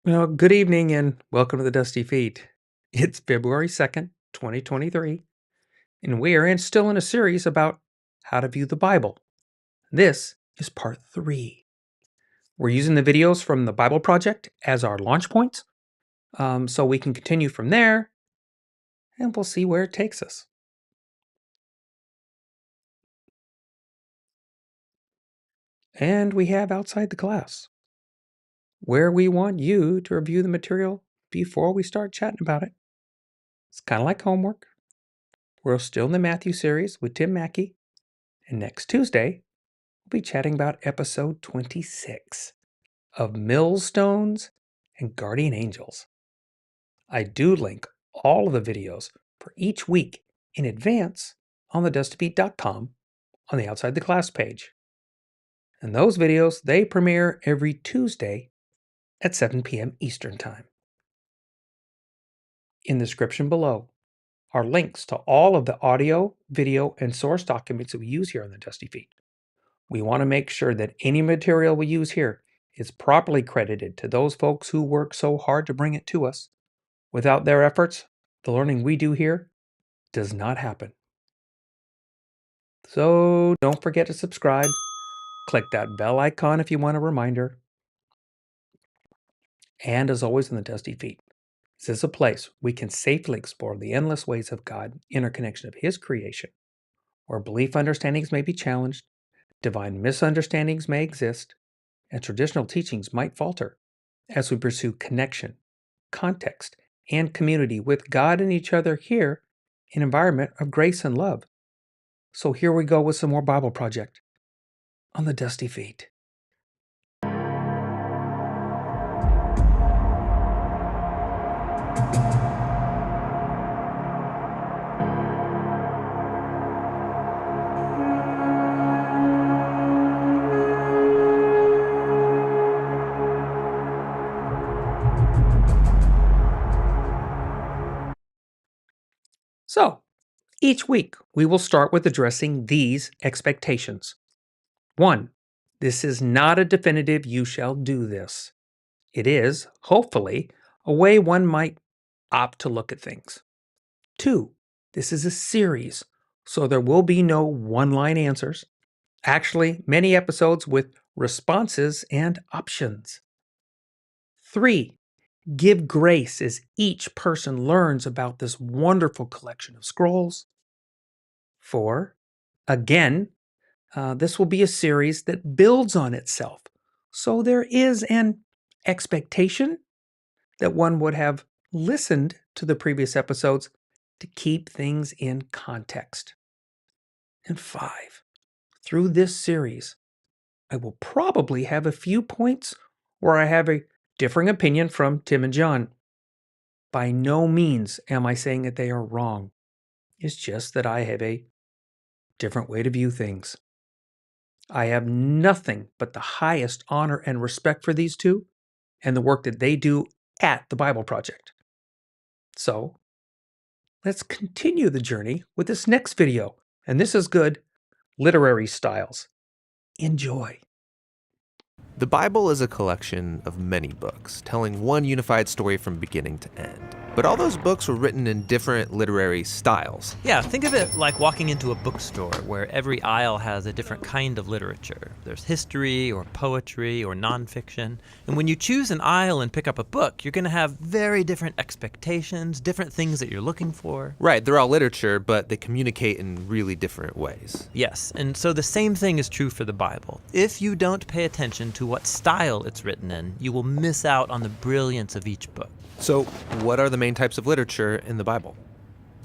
Well, good evening and welcome to the Dusty Feet. It's February 2nd, 2023, and we are still in a series about how to view the Bible. This is part 3. We're using the videos from the Bible Project as our launch points, so we can continue from there, and we'll see where it takes us. And we have Outside the Class, where we want you to review the material before we start chatting about it. It's kind of like homework. We're still in the Matthew series with Tim Mackie, and next Tuesday, we'll be chatting about episode 26 of Millstones and Guardian Angels. I do link all of the videos for each week in advance on TheDustyFeet.com on the Outside the Class page. And those videos, they premiere every Tuesday at 7 p.m. Eastern Time. In the description below are links to all of the audio, video, and source documents that we use here on the Dusty Feet. We want to make sure that any material we use here is properly credited to those folks who work so hard to bring it to us. Without their efforts, the learning we do here does not happen. So don't forget to subscribe. Click that bell icon if you want a reminder. And as always in the Dusty Feet, this is a place we can safely explore the endless ways of God, interconnection of His creation, where belief understandings may be challenged, divine misunderstandings may exist, and traditional teachings might falter as we pursue connection, context, and community with God and each other here in an environment of grace and love. So here we go with some more Bible Project on the Dusty Feet. So, each week we will start with addressing these expectations. 1. This is not a definitive you shall do this. It is, hopefully, a way one might opt to look at things. 2. This is a series, so there will be no one-line answers. Actually, many episodes with responses and options. 3. Give grace as each person learns about this wonderful collection of scrolls. 4. Again, this will be a series that builds on itself. So there is an expectation that one would have listened to the previous episodes to keep things in context. And 5. Through this series, I will probably have a few points where I have a differing opinion from Tim and John. By no means am I saying that they are wrong. It's just that I have a different way to view things. I have nothing but the highest honor and respect for these two and the work that they do at the Bible Project. So, let's continue the journey with this next video. And this is good literary styles. Enjoy. The Bible is a collection of many books, telling one unified story from beginning to end. But all those books were written in different literary styles. Yeah, think of it like walking into a bookstore where every aisle has a different kind of literature. There's history or poetry or nonfiction. And when you choose an aisle and pick up a book, you're going to have very different expectations, different things that you're looking for. Right, they're all literature, but they communicate in really different ways. Yes, and so the same thing is true for the Bible. If you don't pay attention to what style it's written in, you will miss out on the brilliance of each book. So, what are the main types of literature in the Bible?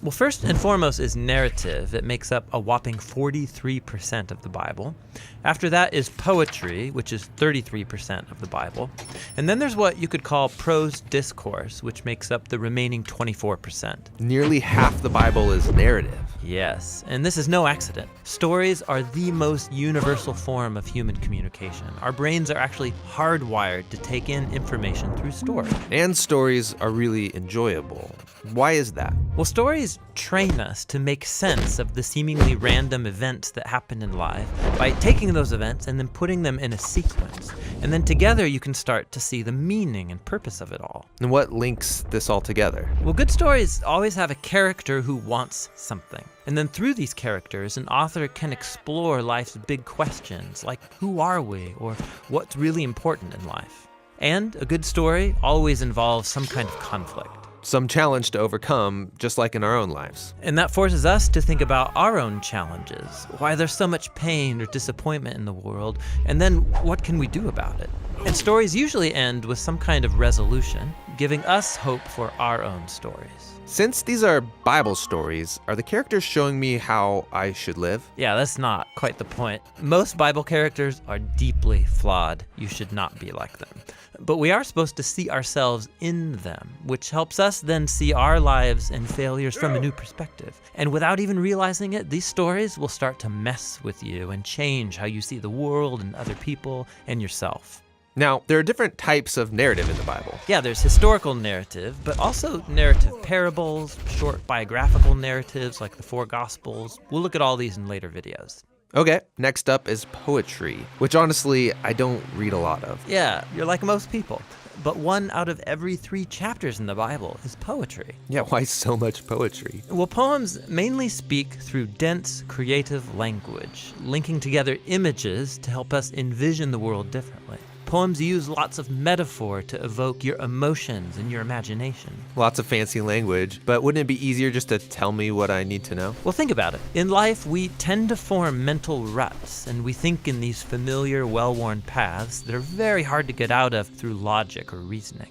Well, first and foremost is narrative. It makes up a whopping 43% of the Bible. After that is poetry, which is 33% of the Bible. And then there's what you could call prose discourse, which makes up the remaining 24%. Nearly half the Bible is narrative. Yes, and this is no accident. Stories are the most universal form of human communication. Our brains are actually hardwired to take in information through stories. And stories are really enjoyable. Why is that? Well, stories train us to make sense of the seemingly random events that happen in life by taking those events and then putting them in a sequence. And then together you can start to see the meaning and purpose of it all. And what links this all together? Well, good stories always have a character who wants something. And then through these characters, an author can explore life's big questions, like who are we, or what's really important in life. And a good story always involves some kind of conflict. Some challenge to overcome, just like in our own lives. And that forces us to think about our own challenges, why there's so much pain or disappointment in the world, and then what can we do about it? And stories usually end with some kind of resolution, giving us hope for our own stories. Since these are Bible stories, are the characters showing me how I should live? Yeah, that's not quite the point. Most Bible characters are deeply flawed. You should not be like them. But we are supposed to see ourselves in them, which helps us then see our lives and failures from a new perspective. And without even realizing it, these stories will start to mess with you and change how you see the world and other people and yourself. Now, there are different types of narrative in the Bible. Yeah, there's historical narrative, but also narrative parables, short biographical narratives like the four Gospels. We'll look at all these in later videos. Okay, next up is poetry, which honestly, I don't read a lot of. Yeah, you're like most people. But 1 out of every 3 chapters in the Bible is poetry. Yeah, why so much poetry? Well, poems mainly speak through dense, creative language, linking together images to help us envision the world differently. Poems use lots of metaphor to evoke your emotions and your imagination. Lots of fancy language, but wouldn't it be easier just to tell me what I need to know? Well, think about it. In life, we tend to form mental ruts, and we think in these familiar, well-worn paths that are very hard to get out of through logic or reasoning.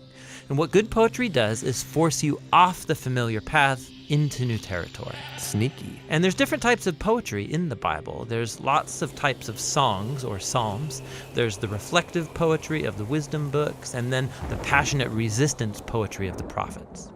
And what good poetry does is force you off the familiar path into new territory. Sneaky. And there's different types of poetry in the Bible. There's lots of types of songs or psalms. There's the reflective poetry of the wisdom books, and then the passionate resistance poetry of the prophets.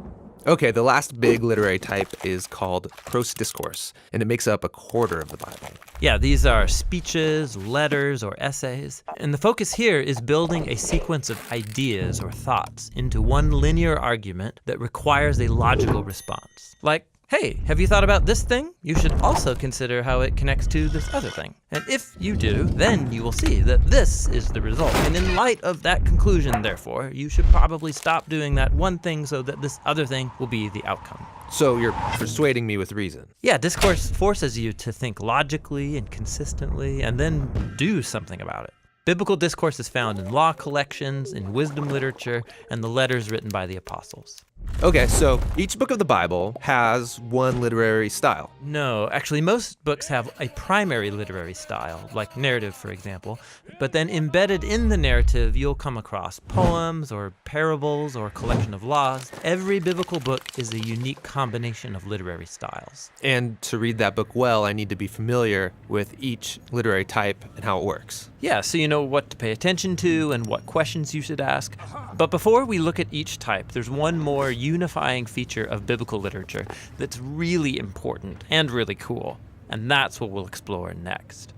Okay, the last big literary type is called prose discourse, and it makes up a quarter of the Bible. Yeah, these are speeches, letters, or essays. And the focus here is building a sequence of ideas or thoughts into one linear argument that requires a logical response. Like, hey, have you thought about this thing? You should also consider how it connects to this other thing. And if you do, then you will see that this is the result. And in light of that conclusion, therefore, you should probably stop doing that one thing so that this other thing will be the outcome. So you're persuading me with reason. Yeah, discourse forces you to think logically and consistently and then do something about it. Biblical discourse is found in law collections, in wisdom literature, and the letters written by the apostles. Okay, so each book of the Bible has one literary style. No, actually most books have a primary literary style, like narrative, for example, but then embedded in the narrative you'll come across poems or parables or a collection of laws. Every biblical book is a unique combination of literary styles. And to read that book well, I need to be familiar with each literary type and how it works. Yeah, so you know what to pay attention to and what questions you should ask. But before we look at each type, there's one more unifying feature of biblical literature that's really important and really cool, and that's what we'll explore next.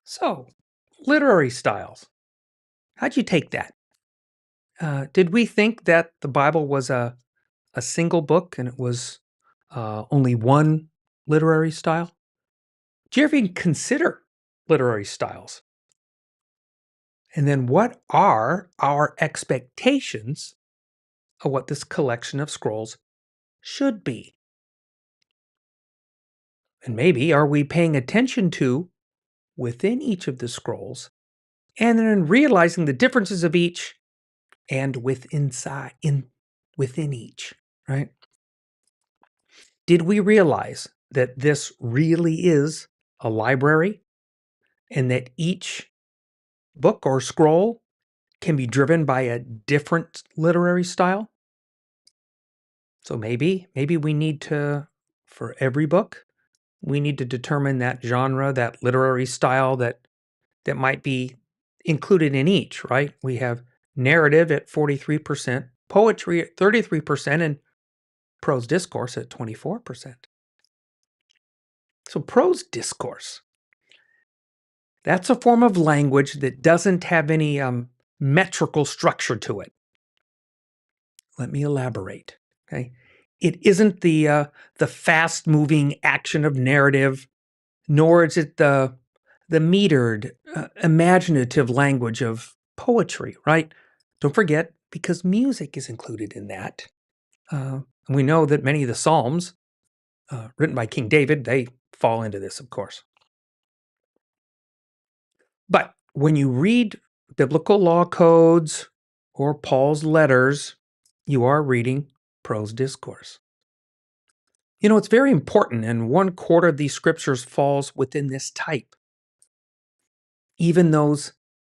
So, literary styles. How'd you take that? Did we think that the Bible was a single book and it was only one literary style? Do you ever even consider literary styles? And then what are our expectations of what this collection of scrolls should be? And maybe are we paying attention to within each of the scrolls and then realizing the differences of each and within each, right? Did we realize that this really is a library and that each book or scroll can be driven by a different literary style? So maybe we need to, for every book, we need to determine that genre, that literary style that might be included in each, right? We have narrative at 43%, poetry at 33%, and prose discourse at 24%. So prose discourse, that's a form of language that doesn't have any metrical structure to it. Let me elaborate. Okay, it isn't the fast-moving action of narrative, nor is it the metered, imaginative language of poetry. Right? Don't forget, because music is included in that. We know that many of the Psalms, written by King David, they fall into this, of course. But when you read biblical law codes or Paul's letters, you are reading prose discourse. You know, it's very important, and 1/4 of these scriptures falls within this type. Even those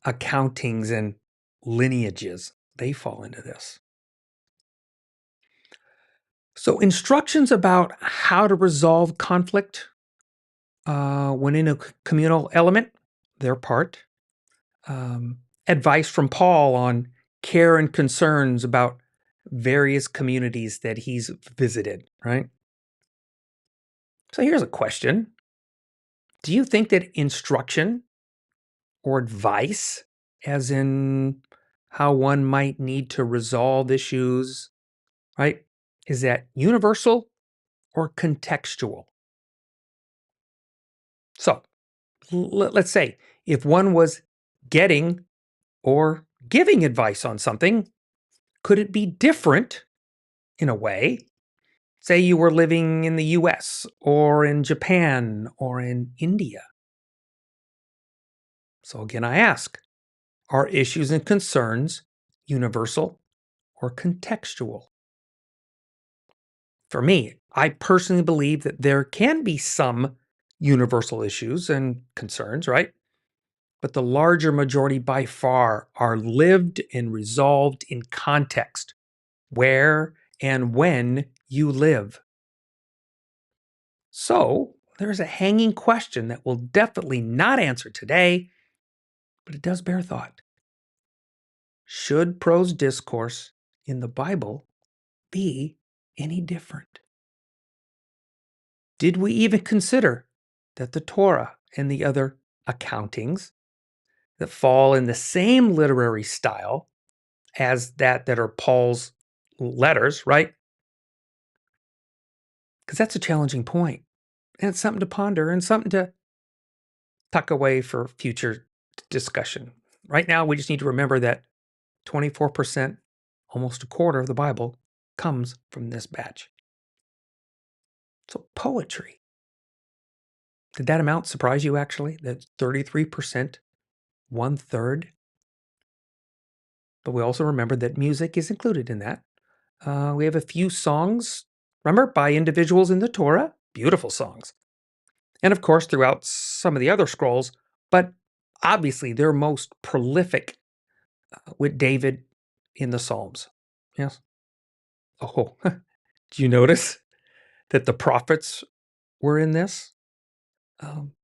accountings and lineages, they fall into this. So instructions about how to resolve conflict when in a communal element, their part. Advice from Paul on care and concerns about various communities that he's visited, right? So here's a question. Do you think that instruction or advice, as in how one might need to resolve issues, right, is that universal or contextual? So let's say if one was getting or giving advice on something, could it be different in a way? Say you were living in the US or in Japan or in India. So again, I ask, are issues and concerns universal or contextual? For me, I personally believe that there can be some universal issues and concerns, right? But the larger majority by far are lived and resolved in context, where and when you live. So there's a hanging question that we'll definitely not answer today, but it does bear thought. Should prose discourse in the Bible be any different? Did we even consider that the Torah and the other accountings that fall in the same literary style as that are Paul's letters, right? Because that's a challenging point, and it's something to ponder and something to tuck away for future discussion. Right now, we just need to remember that 24%, almost a quarter of the Bible, comes from this batch. So, poetry. Did that amount surprise you, actually? That's 33%, 1/3. But we also remember that music is included in that. We have a few songs, remember, by individuals in the Torah, beautiful songs. And of course, throughout some of the other scrolls, but obviously they're most prolific with David in the Psalms. Yes. Oh, do you notice that the prophets were in this? Um,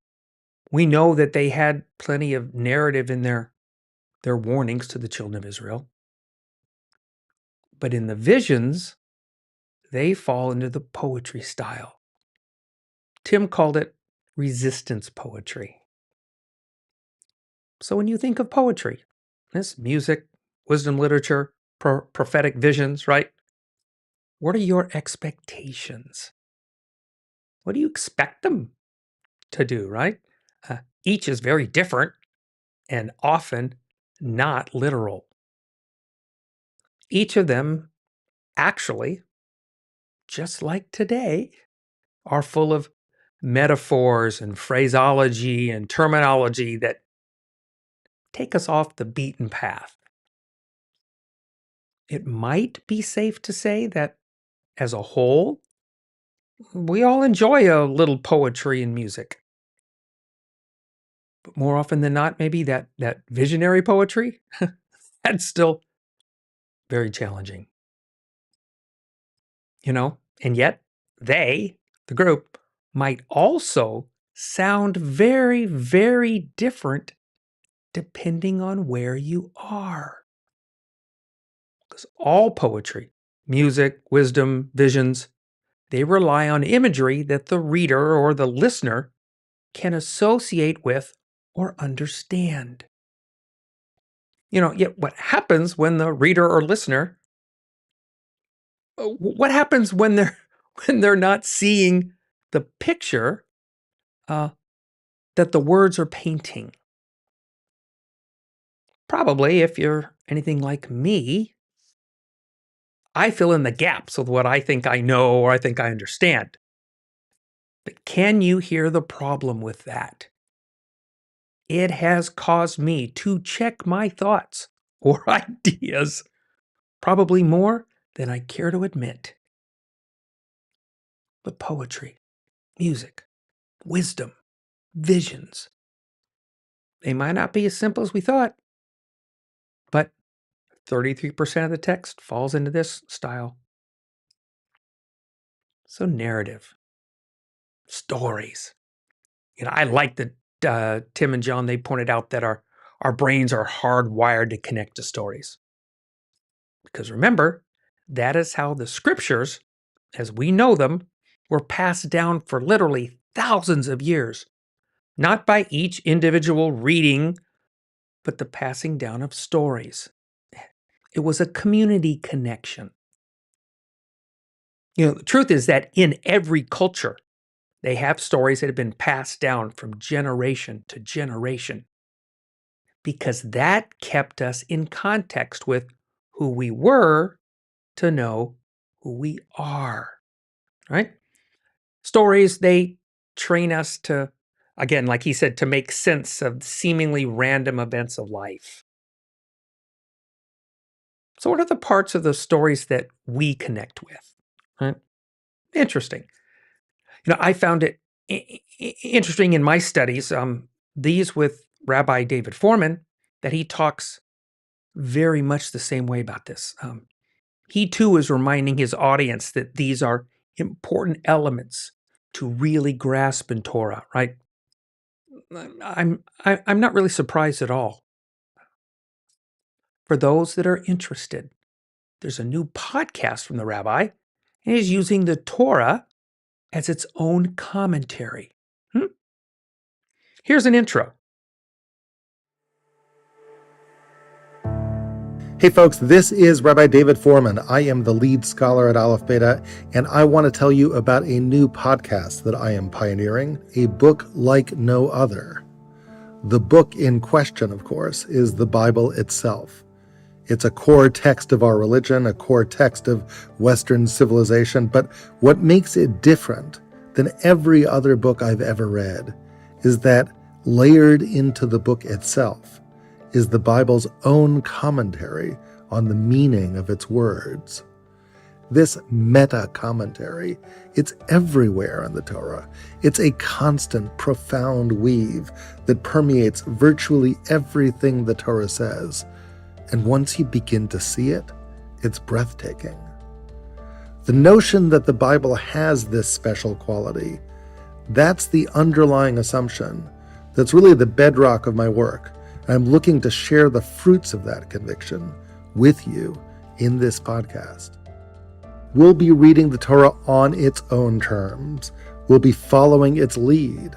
we know that they had plenty of narrative in their warnings to the children of Israel. But in the visions, they fall into the poetry style. Tim called it resistance poetry. So when you think of poetry, this music, wisdom literature, prophetic visions, right? What are your expectations? What do you expect them to do, right? Each is very different and often not literal. Each of them, actually, just like today, are full of metaphors and phraseology and terminology that take us off the beaten path. It might be safe to say that, as a whole, we all enjoy a little poetry and music. But more often than not, maybe that visionary poetry, that's still very challenging. And yet they, the group, might also sound very, very different depending on where you are. Because all poetry, music, wisdom, visions, they rely on imagery that the reader or the listener can associate with or understand. Yet what happens when the reader or listener, what happens when they're when they're not seeing the picture uh, that the words are painting? Probably, if you're anything like me, I fill in the gaps with what I think I know or I think I understand. But can you hear the problem with that? It has caused me to check my thoughts or ideas, probably more than I care to admit. But poetry, music, wisdom, visions, they might not be as simple as we thought, but 33% of the text falls into this style. So, narrative, stories. I like that Tim and John, they pointed out that our brains are hardwired to connect to stories. Because remember, that is how the scriptures, as we know them, were passed down for literally thousands of years. Not by each individual reading, but the passing down of stories. It was a community connection. The truth is that in every culture, they have stories that have been passed down from generation to generation because that kept us in context with who we were to know who we are, right? Stories, they train us to, again, like he said, to make sense of seemingly random events of life. So, what are the parts of the stories that we connect with? Right? Interesting. I found it interesting in my studies, these with Rabbi David Foreman, that he talks very much the same way about this. He too is reminding his audience that these are important elements to really grasp in Torah, right? I'm not really surprised at all. For those that are interested, there's a new podcast from the rabbi, and he's using the Torah as its own commentary. Here's an intro. Hey folks, this is Rabbi David Foreman. I am the lead scholar at Aleph Beta, and I want to tell you about a new podcast that I am pioneering, A Book Like No Other. The book in question, of course, is the Bible itself. It's a core text of our religion, a core text of Western civilization, but what makes it different than every other book I've ever read is that layered into the book itself is the Bible's own commentary on the meaning of its words. This meta-commentary, it's everywhere in the Torah. It's a constant, profound weave that permeates virtually everything the Torah says. And once you begin to see it, it's breathtaking. The notion that the Bible has this special quality, that's the underlying assumption. That's really the bedrock of my work. I'm looking to share the fruits of that conviction with you in this podcast. We'll be reading the Torah on its own terms. We'll be following its lead.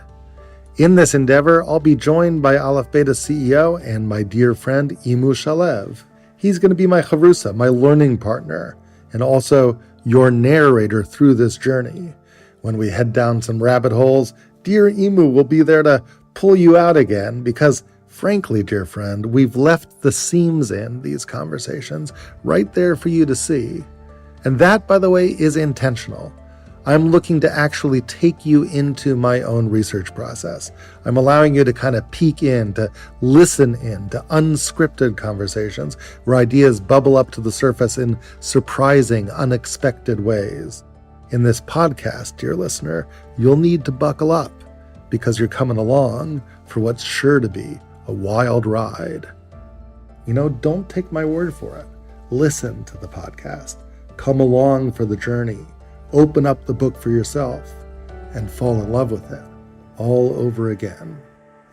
In this endeavor, I'll be joined by Aleph Beta CEO and my dear friend Imu Shalev. He's going to be my chavrusa, my learning partner, and also your narrator through this journey. When we head down some rabbit holes, dear Imu will be there to pull you out again because frankly, dear friend, we've left the seams in these conversations right there for you to see. And that, by the way, is intentional. I'm looking to actually take you into my own research process. I'm allowing you to kind of peek in, to listen in, to unscripted conversations where ideas bubble up to the surface in surprising, unexpected ways. In this podcast, dear listener, you'll need to buckle up because you're coming along for what's sure to be a wild ride. Don't take my word for it. Listen to the podcast. Come along for the journey. Open up the book for yourself and fall in love with it all over again.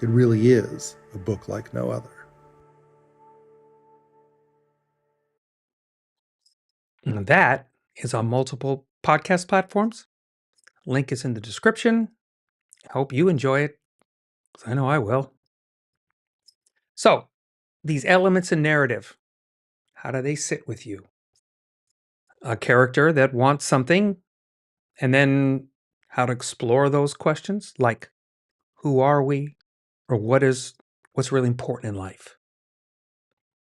It really is a book like no other. And that is on multiple podcast platforms. Link is in the description. Hope you enjoy it, 'cause I know I will. So, these elements in narrative, how do they sit with you? A character that wants something, and then how to explore those questions, like who are we, or what's really important in life?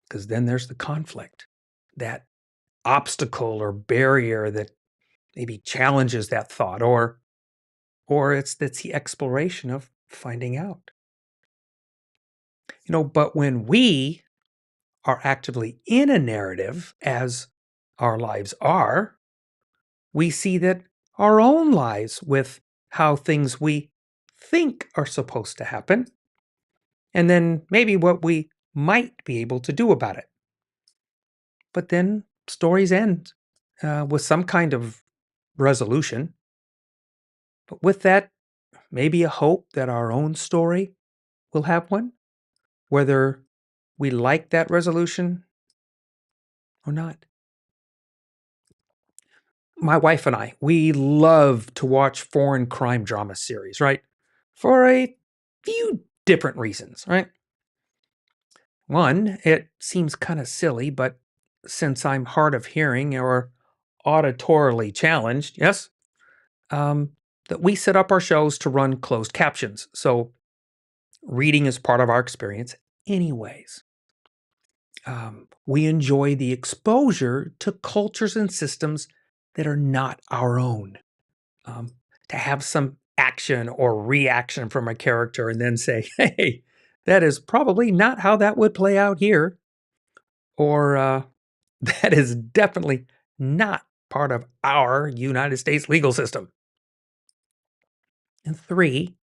Because then there's the conflict, that obstacle or barrier that maybe challenges that thought, or that's the exploration of finding out. But when we are actively in a narrative, as our lives are, we see that our own lives with how things we think are supposed to happen, and then maybe what we might be able to do about it. But then stories end with some kind of resolution. But with that, maybe a hope that our own story will have one, whether we like that resolution or not. My wife and I, we love to watch foreign crime drama series, right? For a few different reasons, right? One, it seems kind of silly, but since I'm hard of hearing or auditorily challenged, yes, um, that we set up our shows to run closed captions. So reading is part of our experience, anyways. We enjoy the exposure to cultures and systems that are not our own. Um, to have some action or reaction from a character and then say, hey, that is probably not how that would play out here. Or that is definitely not part of our United States legal system. And three,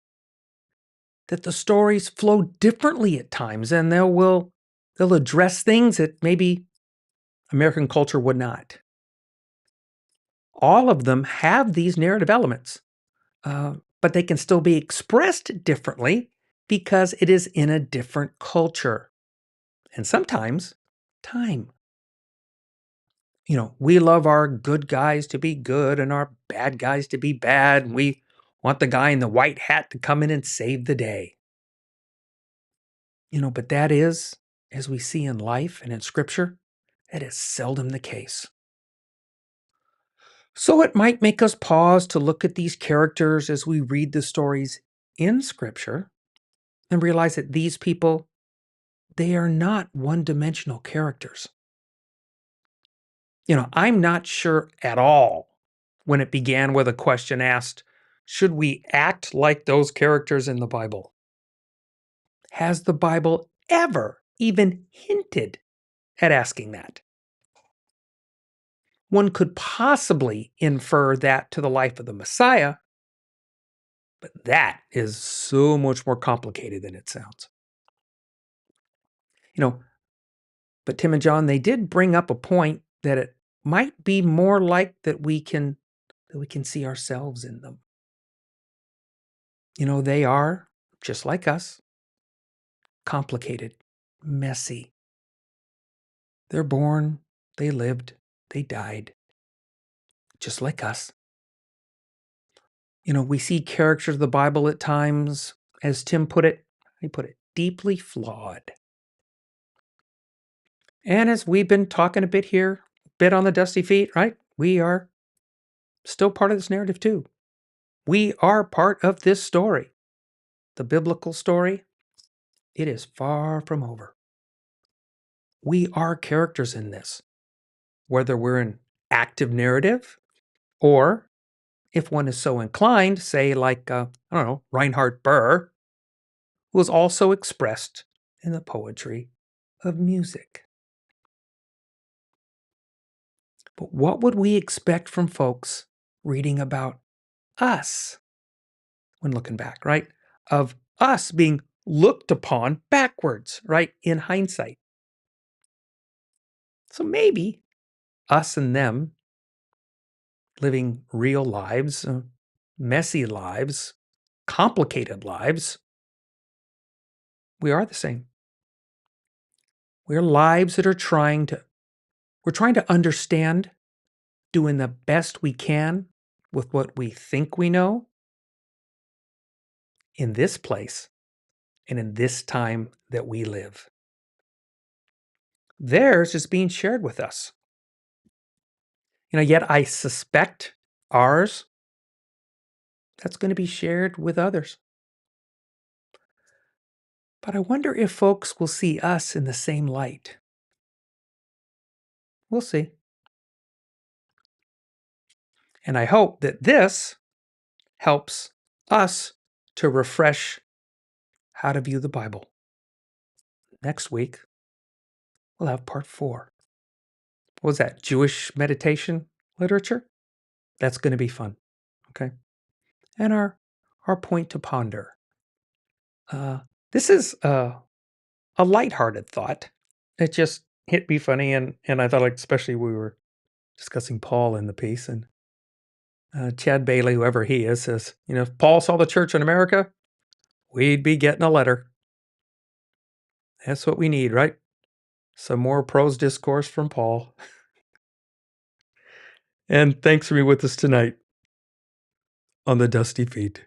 that the stories flow differently at times and they'll address things that maybe American culture would not. All of them have these narrative elements, but they can still be expressed differently because it is in a different culture. And sometimes time. We love our good guys to be good and our bad guys to be bad. And we want the guy in the white hat to come in and save the day. But that is, as we see in life and in scripture, that is seldom the case. So it might make us pause to look at these characters as we read the stories in scripture and realize that these people, they are not one-dimensional characters. I'm not sure at all when it began with a question asked, should we act like those characters in the Bible? Has the Bible ever even hinted at asking that? One could possibly infer that to the life of the Messiah, but that is so much more complicated than it sounds. You know, but Tim and John, they did bring up a point that it might be more like that we can see ourselves in them. They are, just like us, complicated, messy. They're born, they lived, they died, just like us. We see characters of the Bible at times, as Tim put it, he put it, deeply flawed. And as we've been talking a bit here, a bit on the Dusty Feet, right? We are still part of this narrative too. We are part of this story. The biblical story, it is far from over. We are characters in this, whether we're in active narrative or if one is so inclined, say like, I don't know, Reinhard Burr, who was also expressed in the poetry of music. But what would we expect from folks reading about us when looking back, right? Of us being looked upon backwards, right? In hindsight. So maybe us and them living real lives, messy lives, complicated lives, we are the same. We're lives that we're trying to understand doing the best we can with what we think we know in this place and in this time that we live. Theirs is being shared with us. Yet I suspect ours, that's going to be shared with others. But I wonder if folks will see us in the same light. We'll see. And I hope that this helps us to refresh how to view the Bible. Next week, we'll have part 4. What was that? Jewish meditation literature? That's going to be fun. Okay. And our point to ponder. This is a lighthearted thought. It just hit me funny, and I thought, like, especially we were discussing Paul in the piece, and Chad Bailey, whoever he is, says, if Paul saw the church in America, we'd be getting a letter. That's what we need, right? Some more prose discourse from Paul. And thanks for being with us tonight on The Dusty Feet.